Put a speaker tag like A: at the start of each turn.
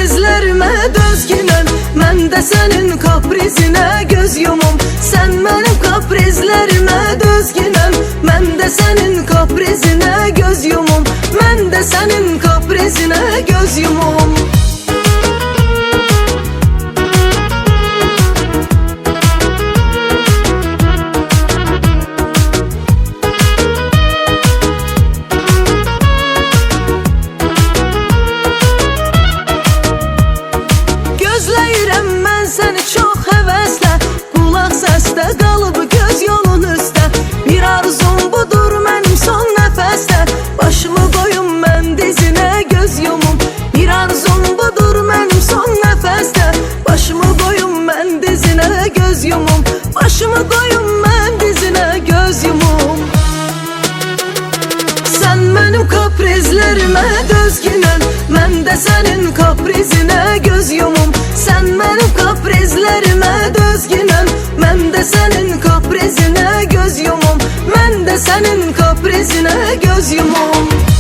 A: kaprizlərimə dözgünəm, mən də sənin kaprizinə göz yumum. Sən mənim kaprizlərimə dözgünəm, mən də sənin kaprizinə göz yumum. Mən də sənin kaprizinə göz yumum. Gözləyirəm mən səni çox həvəslə, qulaq səsdə qalıb göz yolun üstə. Bir arzum budur mənim son nəfəsdə, başımı qoyum mən dizinə göz yumum. Bir arzum budur mənim son nəfəsdə, başımı qoyum mən dizinə göz yumum. Başımı qoyum mən dizinə göz yumum. Sən mənim kaprizlərimə dözgünəm, mən də sənin kaprizinə göz yumum. Sən mənim kaprizlərimə dözgünəm, mən də sənin kaprizinə göz yumum. Mən də sənin kaprizinə göz yumum.